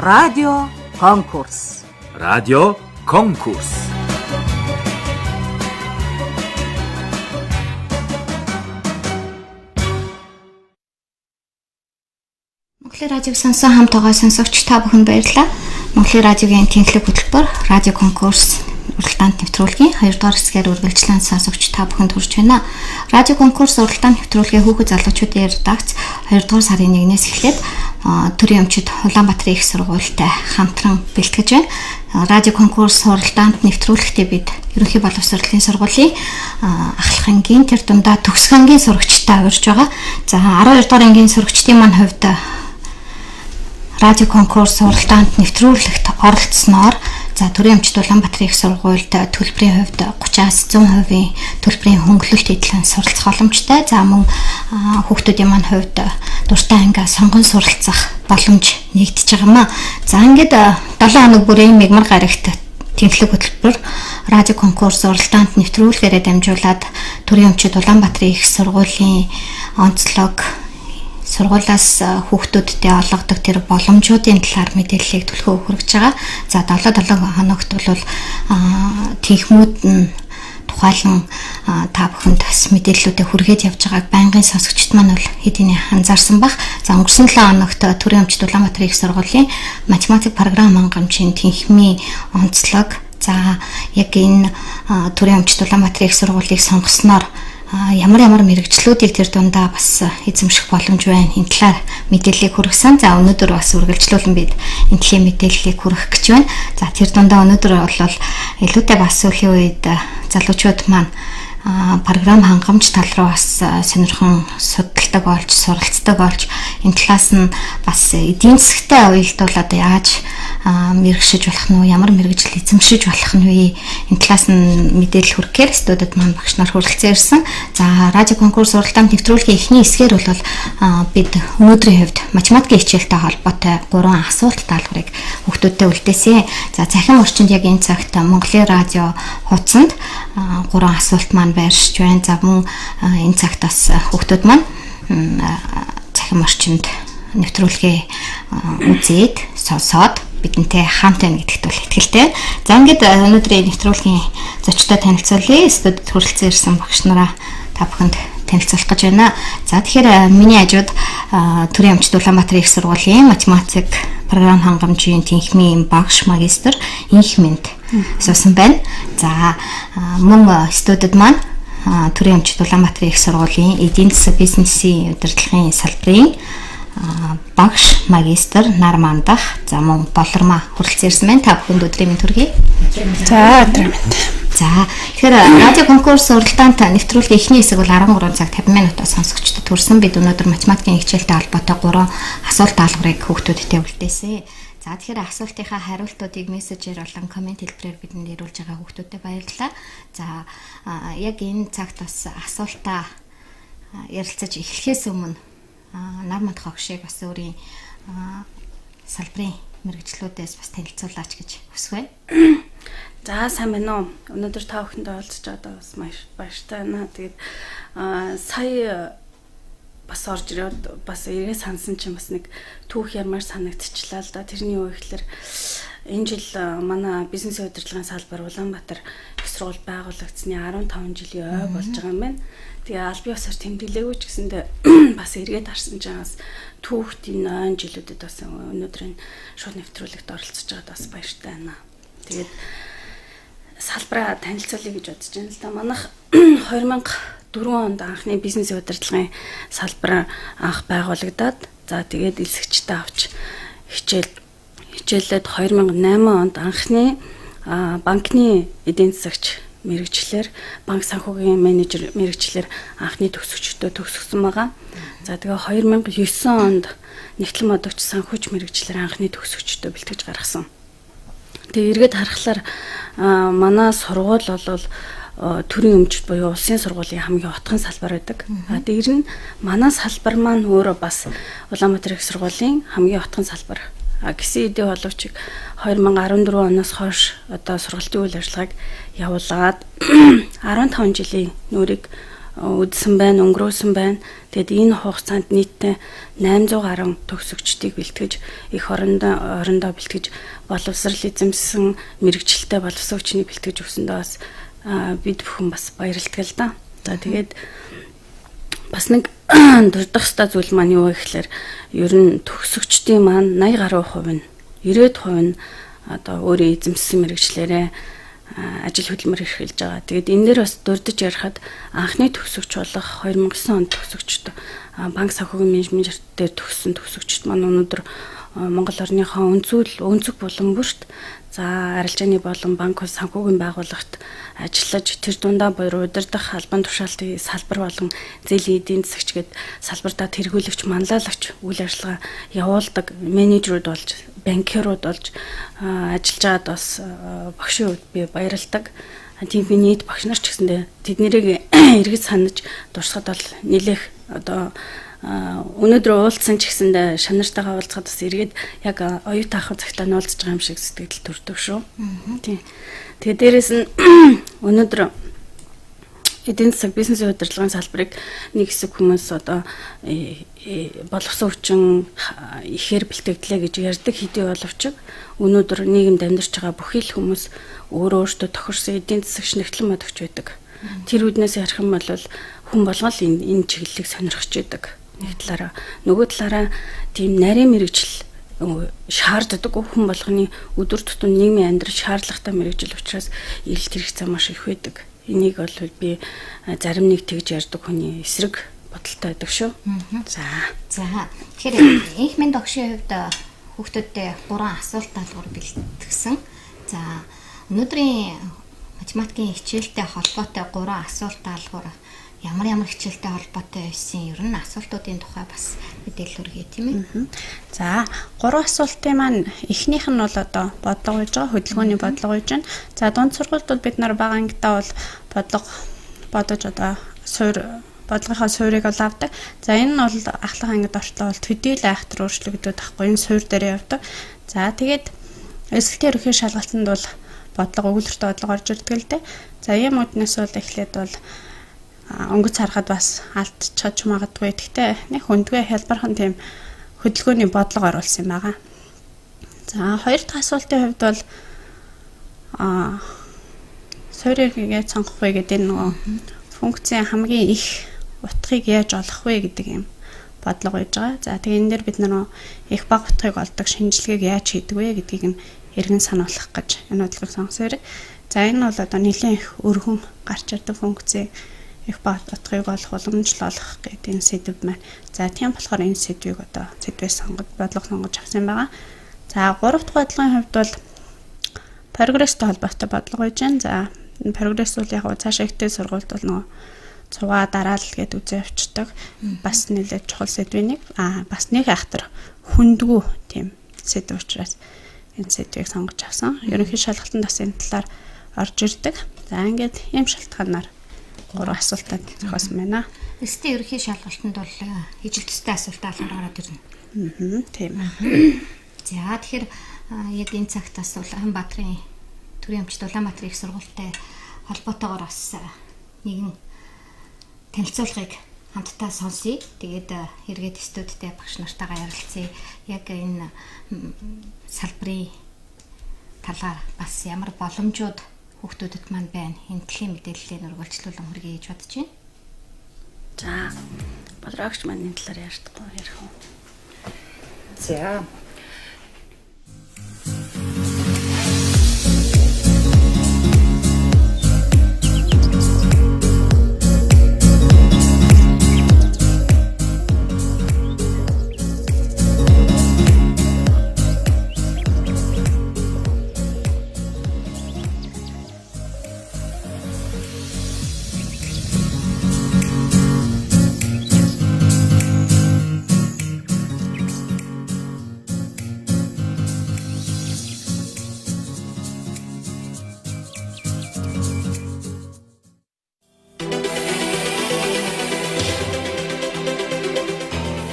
радио конкурс. радио конкурс. Монголын радиог сонсон хамт байгаа сонсогч та бүхэнд баярлалаа. Монголын радиогийн тэнхлэг хөтөлбөр радио конкурс уралдаанд нэвтрүүлгийн 2 дугаар хэсгээр үргэлжлэн сонсогч та бүхэнд хүрч байна. Радио конкурс уралдаанд нэвтрүүлгийн хүүхэд залуучуудын редакц 2 дугаар сарын 1-ээс эхлээд төрийн өмчөд Улаанбаатарын их сургуультай хамтран бэлтгэж байна. Радио конкурс уралдаанд нэвтрүүлэхдээ бид ерөнхий боловсролын сургуулийн ахлах ангийн тэр дундаа төгсөх ангийн сурагчтай урьж байгаа. За 12 дугаар ангийн сурагчдын маань хувьд радио конкурс уралдаанд нэвтрүүлэгт оролцсноор за төрийн өмчөд Улаанбаатарын их сургуульд төлбөрийн хувьд 30-аас 100% төлбөрийн хөнгөлөлт хэдлэн суралцах боломжтой. За мөн хүүхдүүдийн маань хувьд дуртай ангиа сонгон суралцах боломж нэгдэж байгаа маа. За ингээд 7 хоног бүрийн мигмар гарагт тэнхлэг хөтөлбөр радио конкурс уралдаанд нэвтрүүлгээрээ дамжуулаад төрийн өмчөд Улаанбаатарын их сургуулийн онцлог сургуулиас хүүхдүүдтэй олгодог тэр боломжуудын талаар мэдээллийг төлхөө хүргэж байгаа. За 7 хоногт бол техникүүд нь тухайлан та бүхэнд бас мэдээллүүдээ хүргээд явж байгааг байнгын сонсогчд маань бол хэдийнэ анзаарсан бах. За өнгөрсөн 7 хоногт төрийн өмчөд Улаанбаатарын их сургуулийн математик програм хангамжийн тэнхимийн онцлог за яг энэ төрийн өмчөд Улаанбаатарын их сургуулийг сонгосноор ямар мэрэгчлүүдийг тэр дундаа бас эзэмших боломж байна. Энэ талаар мэдээллийг хүргэсэн. За өнөөдөр бас үргэлжлүүлэн бид энэ талын мэдээллийг хүргэх гэж байна. За тэр дундаа өнөөдөр бол илүүтэй бас сүүлийн үед залуучууд маань програм хангамж тал руу бас сонирхон судалдаг болж, суралцдаг болж энэ талаас нь бас эдийн засгтай уялдуулаад яаж мэрэгшиж болох нь ямар мэрэгжил эзэмшиж болох нь вэ? Энэ талаас нь мэдээлэл хүргэхээр студид маань багш нар хүрэлцэн ирсэн. За радио конкурс уралдаанд нэвтрүүлгийн эхний хэсгээр бол бид өнөөдрийн хувьд математикийн хичээлтэй холбоотой 3 асуулт даалгаврыг хүүхдүүдтэй үлдээсэн. За цахим орчинд яг энэ цагт Монголын радио хуудсанд 3 асуулт маань байршиж байна. За мөн энэ цагт бас хүүхдүүд маань цахим орчинд нэвтрүүлгээ үзээд сонсоод бидэнтэй хамт байна гэдэгт бол итгэлтэй. За ингээд өнөөдрийн нэвтрүүлгийн зочдтой танилцуулъя. Студид хүрэлцэн ирсэн багш нараа та бүхэнд танилцуулах гэж байна. За тэгэхээр миний хажууд төрийн өмчөд Улаанбаатарын их сургуулийн математик програм хангамжийн тэнхимийн багш магистр Инхмэнд суусан байна. За мөн студид маань төрийн өмчөд Улаанбаатарын их сургуулийн эдийн засаг бизнесийн удирдлагын салбарын багш магистр нар мандах за мөн болормаа хүрэлцэн ирсэн байна. Та бүхэнд өдрийн мэнд хүргэе. За өдрийн мэнд. За тэгэхээр радио конкурс уралдаанд нэвтрүүлгийн эхний хэсэг бол 13 цаг 50 минутаас сонсогчдод хүрсэн. Бид өнөөдөр математикийн хичээлтэй холбоотой 3 асуулт даалгаврыг хүүхдүүдтэй үлдээсэн. За тэгэхээр асуултынхаа хариултуудыг мессежээр болон комент хэлбэрээр бидэнд ирүүлж байгаа хүүхдүүдэд баярлалаа. За яг энэ цагт бас асуултаа ярилцаж эхлэхээс өмнө нар мандах огшийг бас өөрийн салбарын мэрэгчлүүдээс бас танилцуулаач гэж хүсэх байна. За сайн байна уу. Өнөөдөр та бүхэндээ уулзч байгаа бас маш баяртай байна. Тэгээд сая бас орж ирээд бас эргээ сансан чинь бас нэг түүх ямар санагдчихлаа л да. Тэрний юу ихлээр энэ жил манай бизнесийн удирдлагын салбар Улаанбаатар их сургууль байгуулагдсны 15 жилийн ой болж байгаа юм байна. Тэгээ аль бие усаар тэмдэглээгүй ч гэсэндээ бас эргээд харсан чинь бас түүхт энэ 8 жилүүдэд бас өнөөдрийн шууд нэвтрүүлэгт оролцож байгаад бас баяртай байна. Тэгээд салбараа танилцуулъя гэж бодож байна л да. Манайх 2004 онд анхны бизнесийн удирдлагын салбар анх байгуулагдаад за тэгээд элсэгчтэй авч хичээлээд 2008 онд анхны банкны эдийн засагч мэрэгчлэр банк санхүүгийн менежер мэрэгчлэр анхны төгсөгчдөө төгсгсөн байгаа. За тэгээ 2009 онд нэгтлэн модогч санхүүч мэрэгчлэр анхны төгсөгчдөө бэлтгэж гаргасан. Тэгээ эргээд харахаар манай сургууль бол төрийн өмчөд буюу улсын сургуулийн хамгийн отхон салбар байдаг. Тэр нь манай салбар маань өөрөө бас Улаанбаатар их сургуулийн хамгийн отхон салбар. Гэсэн хэдий боловч 2014 оноос хойш одоо сургалтын үйл ажиллагааг явуулгаад 15 жилийн нүрийг үдсэн байна, өнгөрөөсөн байна. Тэгэд энэ хугацаанд нийтдээ 800 гаруй төгсөгчдийг бэлтгэж, их орондоо бэлтгэж, боловсрал эзэмсэн мэрэгчлэлтэй боловсрогчныг бэлтгэж өгсөндөө бас бид бүхэн бас баярлалтай л да. За тэгээд бас нэг дурдах хэвээр зүйл маань юу вэ гэхээр ер нь төгсөгчдийн маань 80 гаруй хувь нь 90% нь одоо өөрөө эзэмссэн мэрэгчлэрээ ажил хөдөлмөр эрхэлж байгаа. Тэгээд энэ дээр бас дурдж ярихад анхны төгсөгч болох 2009 онд төгсөгчд банк санхүүгийн менежмент дээр төгссөн төгсөгчд маань өнөөдөр Монгол орныхоо өнцөг булан бүрт за арилжааны болон банк санхүүгийн байгууллагт ажиллаж тэр дундаа буюу удирдах албан тушаалтын салбар болон зээлийн эдийн засагчгээд салбартаа тэргүүлэгч, манлайлагч үйл ажиллагаа явуулдаг менежерүүд болж, банкирууд болж ажиллаж байгаад бас багшийн хувьд би баярлалдаг. Тийм би нийт багш нар ч гэсэндээ тэднийг эргэж санаж дурсахад бол нэлээх одоо өнөөдөр уулзсан ч гэсэндээ шанартайгаа уулзахад бас эргээд яг оюутан ах цагтаа уулзж байгаа юм шиг сэтгэл төрдөг шүү. Тийм. Тэгээ дээрэс нь өнөөдөр эдийн засаг бизнесийн удирдлагын салбарыг нэг хэсэг хүмүүс одоо боловсон хүчин ихээр бэлтгэгдлээ гэж ярьдаг хэдий боловч өнөөдөр нийгэмд амьдарч байгаа бүхий л хүмүүс өөрөөсөө тохирсон эдийн засагч нэгтлэн модогч байдаг. Тэр үднээс ярих юм бол хүн болгол энэ чиглэлийг сонирхож байдаг. Нэг талаараа нөгөө талаараа тийм нарийн мэрэгжил шаарддаг хүн болгоны өдөр тутам нийгмийн амьдрал шаардлагатай мэрэгжил учраас эрэлт хэрэгцээ маш их байдаг. Энийг бол би зарим нэг тэгж ярьдаг хүний эсрэг бодолтой байдаг шүү. За. Тэгэхээр инх мэнд огшийн хувьд хүүхдүүдэд 3 асуулт даалгавар бэлтгэсэн. За өнөөдрийн математикийн хичээлтэй холбоотой 3 асуулт даалгавар ямар хичээлтэй холбоотой байсан ер нь асуултуудын тухай бас мэдээлэл өргөе тийм ээ. За 3 асуултын маань эхнийх нь бол одоо бодлого гэж байгаа хөдөлгөөний бодлого гэж байна. За дунд сургуультад бид нар бага ангидаа бол бодож одоо бодлогынхаа суурийг бол авдаг. За энэ нь бол ахлах ангид ортлоо бол төдийлөн айхтар өөрчлөгдөд тахгүй энэ суур дээр явдаг. За тэгээд эсгэлтийн ерөнхий шалгалтанд бол бодлого өгүүлбэрт бодлого орж ирдэг л дээ. За ийм үднээс бол эхлээд бол өнгөц харахад бас алдчихж магадгүй. Гэхдээ нэг хөндгөө хэлбархан тийм хөдөлгөөний бодлого оруулсан юм байгаа. За хоёр дахь асуултын хувьд бол суурийг яаж сонгох вэ гэдэг нөгөө функцийн хамгийн их утгыг яаж олох вэ гэдэг юм бодлого байж байгаа. За тэгээ энэ дээр бид нөгөө их бага утгыг олдог шинжилгээг яаж хийдэг вэ гэдгийг нь эргэн сануулах гэж энэ бодлогыг сонгосон. За энэ бол одоо нэлээд их өргөн гарч ирдэг функцийн их бага утгыг олох боломжтой олох гэдэг энэ сэдв маань. За тийм болохоор энэ сэдвийг одоо сэдвээс бодлого сонгож авсан байгаа. За 3 дахь бодлогын хувьд бол прогресстэй холбоотой бодлого гэж байна. За энэ прогресс бол яг цаашаа ихтэй сургуульд бол нөгөө цуваа дараал гэдээ үзээ авчдаг. Бас нэлээд чухал сэдвийн нэг. Бас нэг ахтар хүндгүү тийм сэдв учраас энэ сэдвийг сонгож авсан. Ерөнхий шалгалтанд бас энэ талаар орж ирдэг. За ингээд ийм шалтгаанаар 3 асуултад зохиосон байна. Эстэй ерөнхий шалгалтанд бол ижил төстэй асуултаа гараад ирнэ. Тийм. За тэгэхээр яг энэ цагт бас Улаанбаатарын төрийн өмчт Улаанбаатарын их сургуультай холбоотойгоор бас нэгэн танилцуулгыг хамтдаа сонсъё. Тэгээд эргээд студидтэй багш нартайгаа ярилцъя. Яг энэ салбарын талаар бас ямар боломжууд хүүхдүүдэд маань байна. Энэ төрлийн мэдээллийг өргөлжлүүлэн хүргэе гэж бодож байна. За бодрогч маань энэ талаар ярих уу? За.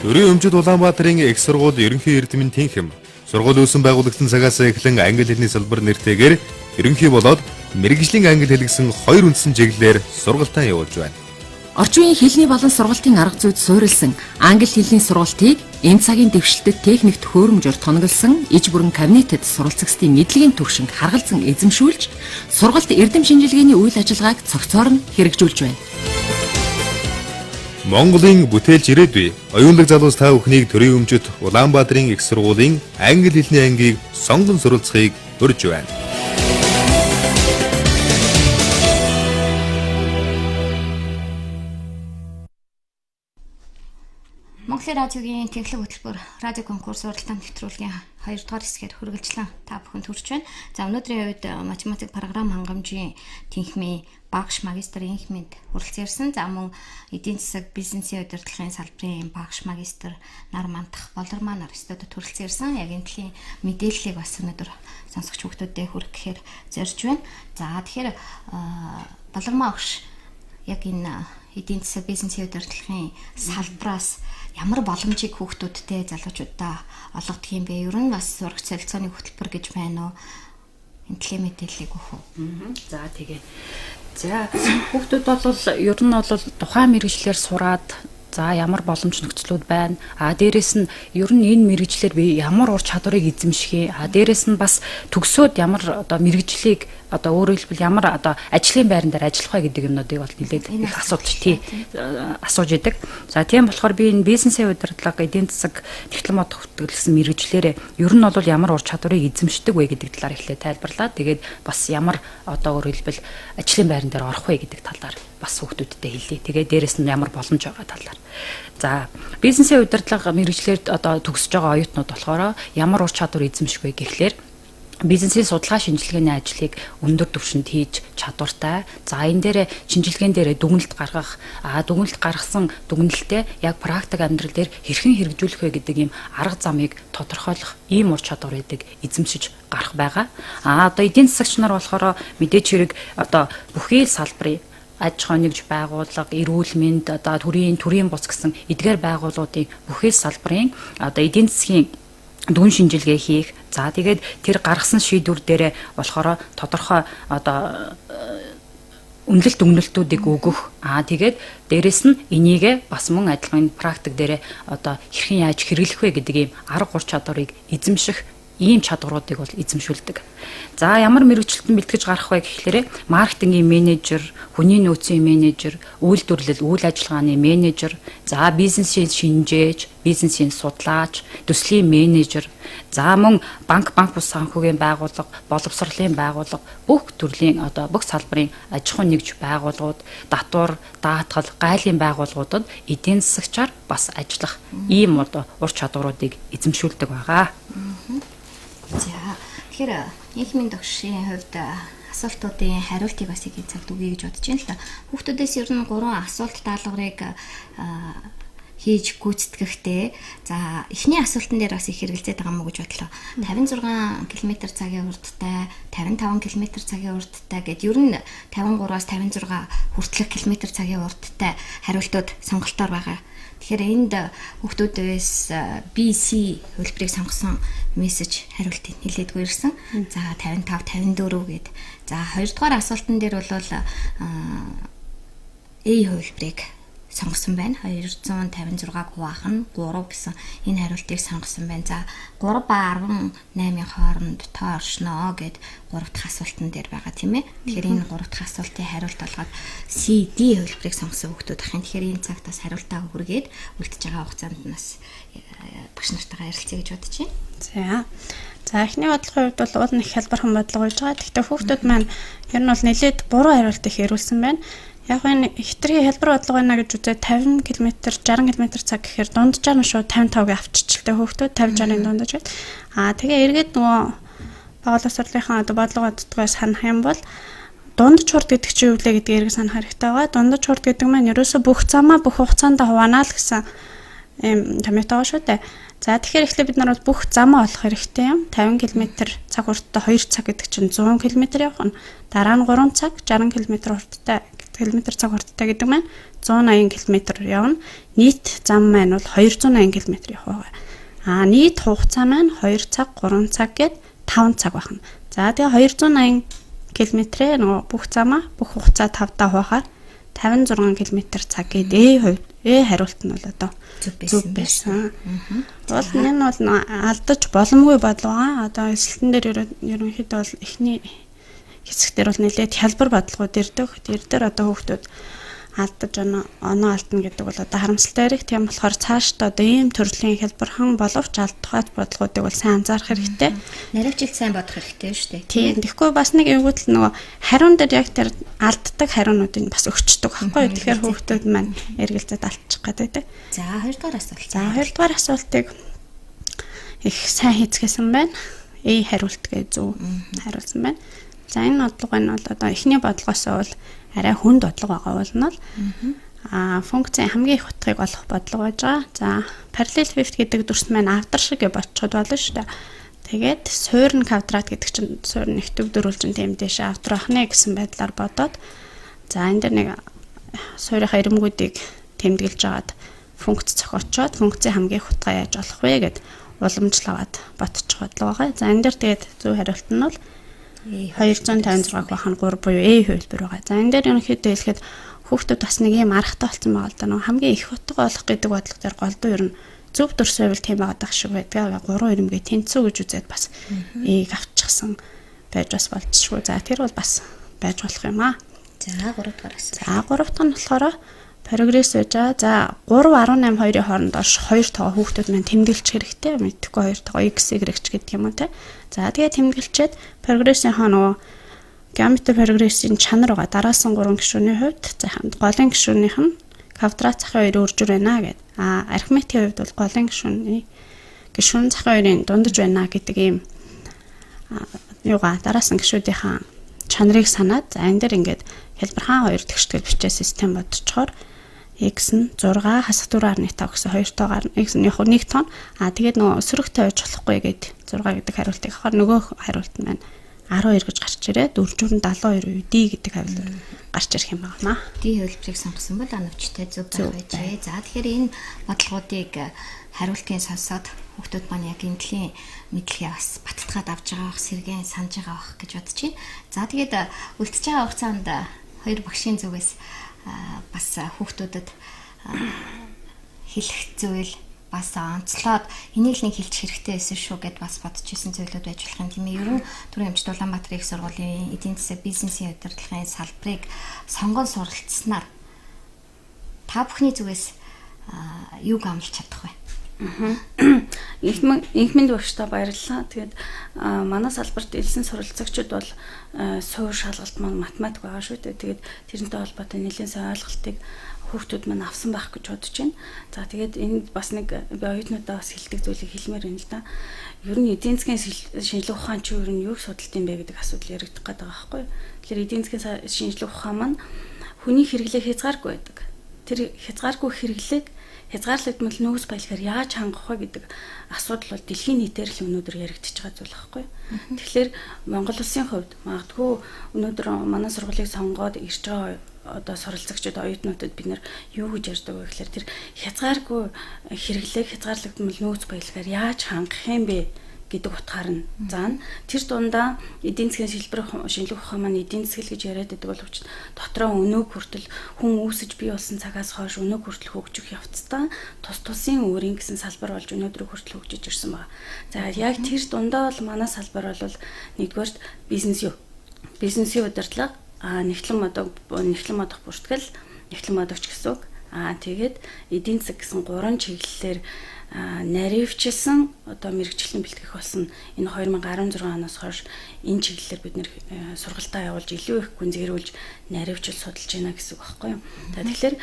Төрийн өмчит Улаанбаатарын их сургууль ерөнхий эрдэмтэн Тэнхэм сургууль үүсэн байгуулагдсан цагаас эхлэн англи хэлний салбар нэртэйгээр ерөнхий болоод мэргэжлийн англи хэл гэсэн 2 үндсэн чиглэлээр сургалтаа явуулж байна. Орчин үеийн хэлний болон сургалтын арга зүйд суурилсан англи хэлний сургалтыг энэ цагийн дэвшилтэд техникт хөөрөмжөөр тоногдсон иж бүрэн кабинетэд суралцагчдын мэдлэгийн төвшинг харгалзан эзэмшүүлж, сургалт эрдэм шинжилгээний үйл ажиллагааг цогцоор нь хэрэгжүүлж байна. Монголын бүтээлч ирээдүй оюунлаг залуус та бүхнийг төрийн өмчөд Улаанбаатарын их сургуулийн англи хэлний ангийг сонгон суралцахыг урьж байна. Монголын радиогийн тэнхлэг хөтөлбөр радио конкурс уралдаан нэвтрүүлгийн 2 дугаар хэсгээр хүргэлжлэн та бүхэнд хүрч байна. За өнөөдрийн үед математик програм хангамжийн тэнхимийн багш магистр инхмэд хүрэлцэн ирсэн. За мөн эдийн засаг бизнесийн удирдлагын салбарын багш магистр нар мандах болормаа нар студид хүрэлцэн ирсэн. Яг энэ төрлийн мэдээллийг бас өнөөдөр сонсогч хүмүүстээ хүргэхээр зорж байна. За тэгэхээр болормаа өгш яг энэ эдийн засаг бизнесийн удирдлагын салбараас ямар боломжийг хүүхдүүдтэй залуучуудаа олгодог юм бэ? Ер нь бас сурагч солилцооны хөтөлбөр гэж байна уу? Энэ төрлийн мэдээллийг өгөх үү? За тэгээ. За хүүхдүүд бол ер нь бол тухайн мэргэжлэр сураад за ямар боломж нөхцлүүд байна. Дээрэс нь ер нь энэ мэргэжлэр би ямар ур чадварыг эзэмших юм. Дээрэс нь бас төгсөөд ямар одоо мэргэжлийг одоо өөрөөр хэлбэл ямар одоо ажлын байран дээр ажиллах вэ гэдэг юмнуудыг бол нэлээд их асууж идэг. За тийм болохоор би энэ бизнесийн удирдлага, эдийн засаг, дипломат хөтөлсөн мэргэжлэрээ ер нь бол ямар ур чадварыг эзэмшдэг вэ гэдэг талаар эхлээд тайлбарлаад тэгээд бас ямар одоо өөрөөр хэлбэл ажлын байран дээр орох вэ гэдэг талаар бас хүүхдүүдтэй хэлье. Тэгээд дээрэс нь ямар боломж байгаа талаар. За бизнесийн удирдлага мэргэжлэр одоо төгсөж байгаа оюутнууд болохоор ямар ур чадвар эзэмших вэ гэхлээр бизнесийн судалгаа шинжилгээний ажлыг өндөр түвшинд хийж чадвартай. За энэ дээр шинжилгээнд дээр дүгнэлт гаргах, дүгнэлт гаргасан дүгнэлтээ яг практик амьдрал дээр хэрхэн хэрэгжүүлэх вэ гэдэг ийм арга замыг тодорхойлох ийм ур чадвар эдэг эзэмшиж гарах байгаа. Одоо эдийн засагч нар болохоор мэдээч хэрэг одоо бүхий л салбарын аж ахуйн нэгж байгууллага, эрүүл мэнд, одоо төрийн бус гэсэн эдгээр байгууллагуудын бүхий салбарын одоо эдийн засгийн дүн шинжилгээ хийх. За тэгээд тэр гаргасан шийдвэр дээрээ болохоор тодорхой одоо үнэлэлт дүгнэлтүүдийг өгөх. Тэгээд дээрэс нь энийг бас мөн адилхан практик дээрээ одоо хэрхэн яаж хэрэглэх вэ гэдэг ийм арга ур чадварыг эзэмших ийм чадваруудыг бол эзэмшүүлдэг. За ямар мэргэжилтэнд бэлтгэж гарах вэ гэхлээрэ маркетингийн менежер, хүний нөөцийн менежер, үйлдвэрлэл, үйл ажиллагааны менежер, за бизнесийн шинжээч, бизнесийн судлаач, төслийн менежер, за мөн банк бус санхүүгийн байгууллага, боловсролын байгууллага, бүх төрлийн одоо бүх салбарын аж ахуйн нэгж байгууллагууд, татвар, даатгал, гайлын байгууллагуудад эдийн засагчаар бас ажиллах ийм одоо ур чадваруудыг эзэмшүүлдэг байгаа. За тэгэхээр инхмийн төгшийн хувьд асуултуудын хариултыг бас их цагт өгье гэж бодож байна л да. Хүүхдүүдээс ер нь 3 асуулт даалгаврыг хийж гүйцэтгэхдээ за эхний асуултан дээр бас их хэрэгэлцээд байгаа мó гэж бодлоо. 56 км цагийн урттай, 55 км цагийн урттай гэд ер нь 53-аас 56 хүртэлх км цагийн урттай хариултууд сонголтоор байгаа. Тэгэхээр энд хүүхдүүдээс BC хөлбөрийг сонгосон мессеж хариултыг нэлээдгүй ирсэн. За 55, 54 гэд. За 2 дугаар асуултан дээр бол A хөлбөрийг сонгосон байна. 256 хуваах нь 3 гэсэн энэ хариултыг сонгосон байна. За 3 ба 18-ийн хооронд тоо оршноо гэд 3 дахь асуултан дээр байгаа тийм ээ. Тэгэхээр энэ 3 дахь асуултын хариулт болгоод C, D хөлбөрийг сонгосон хүүхдүүд ахын. Тэгэхээр энэ цагт бас хариултаа хүргээд үлдэж байгаа хугацаанд нас багш нартайгаа ярилцъя гэж бодож байна. За эхний бодлогын хувьд бол уул нэг хялбархан бодлого гэж байгаа. Гэхдээ хүүхдүүд маань ер нь бол нэлээд буруу хариулт их ирүүлсэн байна. Яг энэ хитрхи хялбар бодлого байна гэж үзээ 50 км 60 км цаг гэхээр дунджаар нь шууд 55-ыг авчичилтэй хүүхдүүд 50-60-ын дундаж байд. Тэгээ эргээд нөгөө байгууллагын одоо бодлогооддгоос санах юм бол дундаж хурд гэдэг чинь юу вэ гэдгийг санах хэрэгтэй байгаа. Дундаж хурд гэдэг маань ерөөсө бүх замаа бүх хугацаанд хуваана л гэсэн юм томьёотой байгаа шүү дээ. За тэгэхээр эхлээд бид нар бол бүх замаа олох хэрэгтэй юм. 50 км цаг хурдтай 2 цаг гэдэг чинь 100 км явах нь. Дараа нь 3 цаг 60 км хурдтай км цаг хурдтай гэдэг маань 180 км явна. Нийт зам маань бол 280 км явах байгаа. Нийт хугацаа маань 2 цаг, 3 цаг гээд 5 цаг байна. За тэгээ 280 км-ээ нөгөө бүх замаа бүх хугацаа 5 даа хуваахаар 56 км/цаг гээд хариулт нь бол одоо зөв байсан. Бол энэ бол алдаж боломгүй бодлого. Одоо эсэлтэн дээр ерөнхийдөө бол эхний хэсэгтэр бол нэлээд хялбар бодлогууд ирдэг. Тэр дээр одоо хүүхдүүд алдаж оноо алдна гэдэг бол одоо харамсалтай хэрэг. Тийм болохоор цаашдаа одоо ийм төрлийн хялбархан боловч алдахад бодлогуудыг бол сайн анзаарах хэрэгтэй. Наривчлал сайн бодох хэрэгтэй шүү дээ. Тийм. Тэгэхгүй бас нэг эвгүүтэл нөгөө хариун дээр яг тэр алддаг хариунуудыг бас өгчдөг байхгүй юу? Тэгэхээр хүүхдүүд маань эргэлзээд алдчих гэдэг. За хоёрдугаар асуулт. За хоёрдугаар асуултыг их сайн хийцгээсэн байна. Хариулт гэж зөв хариулсан байна. За энэ бодлого нь бол одоо эхний бодлогоосоо бол арай хүнд бодлого байгаа бол нь функцийн хамгийн их утгыг олох бодлого байж байгаа. За parallel fifth гэдэг дүрс маань авдар шиг бодчиход болно шүү дээ. Тэгээд суурин квадрат гэдэг чинь суурин их төвдөрүүлж тийм дэше авдар ахна гэсэн байдлаар бодоод за энэ дэр нэг суурийнхаа ирэмгүүдийг тэмдэглэж агаад функц зохиочоод функцийн хамгийн их утгаа яаж олох вэ гэд уламжлаад ботчих бодлого байгаа. За энэ дэр тэгээд зөв хариулт нь бол 256 бахан 3 буюу хувилбар байгаа. За энэ дээр ерөнхийдөө хэлэхэд хүүхдүүд бас нэг юм аргатай болсон байгаа л да. Нөгөө хамгийн их утга олох гэдэг бодлого дээр голдуу ер нь зөв төрс байвал тийм байгаад шиг байдаг. 3 ирэмгээ тэнцүү гэж үзээд бас авчихсан байж бас болчихгүй. За тэр бол бас байж болох юм аа. За 3 дугаар асуулт. За 3 дахь нь болохоор прогресс байж байгаа. За 3.18-2-ын хооронд орш 2 тоо хүүхдүүд маань тэмдэглэж хэрэгтэй. Мэдхгүй 2 тоо x y гэдэг юм уу те. За тэгээ тэмдэглчээд прогрессийнхаа нөгөө геометри прогрессийн чанар байгаа. Дараасан 3 гишүүний хувьд за голын гишүүнийх нь квадрат захын 2 үржир байна гэд. Арифметикийн хувьд бол голын гишүүн захын 2-ын дундаж байна гэдэг ийм юугаа дараасан гишүүдийнхаа чанарыг санаад за энэ дээр ингээд хэлбэрхан 2 тэгштгэл бичээ систем бодцохоор x нь 6 хасах 4.5 гэсэн 2 тоогоор x нь яг 1 тонн. Тэгээд нөгөө өсрөгтэй байж болохгүй гэд 6 гэдэг хариултыг авахаар нөгөө хариулт маань 12 гэж гарч ирээд 472 үе d гэдэг хариулт гарч ирэх юм байна. D хувилбарыг сонгосон бол оновчтой зөв байх байжээ. За тэгэхээр энэ бодлогуудыг хариултыг сонсоод хүүхдүүд маань яг эмтлийн мэдлэгээ бас баталгаад авч байгаа бах сэргэн санаж байгаа бах гэж бодож байна. За тэгээд үлдчихэж байгаа хугацаанд хоёр багшийн зүгээс бас хүүхдүүдэд хэлэх зүйл бас онцлоод энийг л нэг хэлчих хэрэгтэй байсан шүү гэд бас бодож исэн зүйлүүд байж болох юм тийм ээ. Ерөн Төрийн эмчит Улаанбаатар их сургуулийн эдийн засаг бизнесийн удирдлагын салбарыг сонгон суралцснаар та бүхний зүгээс юуг амлах чадах вэ? Инхмэнд багштай баярлалаа. Тэгээд манай салбарт элсэн суралцагчид бол суур шалгалт маань математик байгаа шүү дээ. Тэгээд тэрнтэй холбоотой нэлээд сайн ойлголтыг хүүхдүүд маань авсан байх гэж бодож байна. За тэгээд энд бас нэг би оюутнуудаа бас хэлдэг зүйлийг хэлмээр байна л да. Ер нь эдийн засгийн шинжилгээ ухаан чи ер нь юу судалт юм бэ гэдэг асуудал яригдах гээд байгаа байхгүй. Тэгэхээр эдийн засгийн шинжилгээ ухаан маань хүний хэрэглээ хязгааргүй байдаг. Тэр хязгааргүй хэрэглээг хязгаарлагдмал нөөц баялгаар яаж хангах вэ гэдэг асуудал бол дэлхийн нийтээр л өнөөдөр яригдчихэж байгаа зүйл байхгүй. Тэгэхээр Монгол улсын хувьд магадгүй өнөөдөр манай сургуулийг сонгоод ирж байгаа одоо суралцагчид оюутнуудад бид нар юу гэж ярьдаг вэ гэхээр тэр хязгааргүй хэрэглээг хязгаарлагдмал нөөц баялгаар яаж хангах юм бэ гэдэг утгаар нь заана. Тэр дундаа эдийн засгийн шинжилгээ ухаан маань эдийн засаг гэж яриад байдаг боловч дотроо өнөөг хүртэл хүн үүсэж бий болсон цагаас хойш өнөөг хүртэл хөгжих явцдаа тус тусын өөрийн гэсэн салбар болж өнөөдөр хүртэл хөгжиж ирсэн байна. За яг тэр дундаа бол манай салбар бол нэгдүгээр бизнесийн удирдлага, нэгтлэн модох бүртгэл, нэгтлэн модогч гэсэн үг. Тэгээд эдийн засаг гэсэн 3 чиглэлээр наривчилсан одоо мэрэгчлэн бэлтгэх болсон энэ 2016 оноос хойш энэ чиглэлээр бид нэр сургалтаа явуулж илүү их гүн зээгрүүлж наривчил судалж байна гэсэн үг байхгүй юу. Тэгэхээр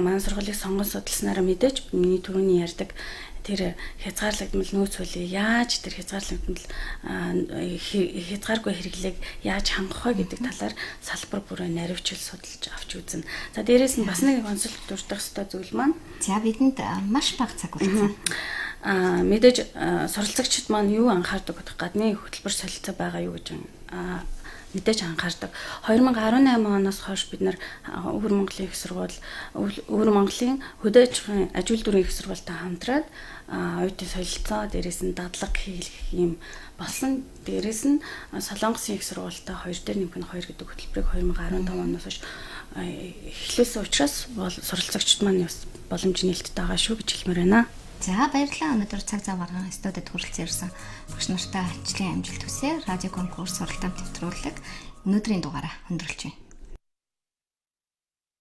манай сургуулийг сонгон судалснараа мэдээж миний түрүүний ярьдаг тэр хязгаарлагдмал нөөц хөлийг яаж тэр хязгаарлагдмал хязгааргүй хэрэглээг яаж хангах вэ гэдэг талаар салбар бүрээ наривчил судалж авч үзнэ. За дээрээс нь бас нэг онцлог дурдах ёстой зүйл маань. За бидэнд маш бага цаг үлдсэн. Мэдээж суралцагчид маань юу анхаардаг гэдэг гадны хөтөлбөр солилцоо байгаа юу гэж мэдээж анхаардаг. 2018 оноос хойш бид нар Өвөр Монголын их сургууль, Өвөр Монголын хөдөө аж үйлдвэрийн их сургуультай хамтраад оюутны солилцоо, дээрээс нь дадлага хийх юм болсон. Дээрээс нь Солонгосын их сургуультай 2 дээр нэмэх нь 2 гэдэг хөтөлбөрийг 2015 оноос хойш эхлүүлсэн учраас суралцагчид маань бас боломж нээлттэй байгаа шүү гэж хэлмээр байна. За баярлалаа. Өнөөдөр цаг зав гарган студид хүрэлцэн ирсэн багш нартай ажлын амжилт хүсье. Радио конкурс сургалтын нэвтрүүлэг өнөөдрийн дугаараа өндөрлж байна.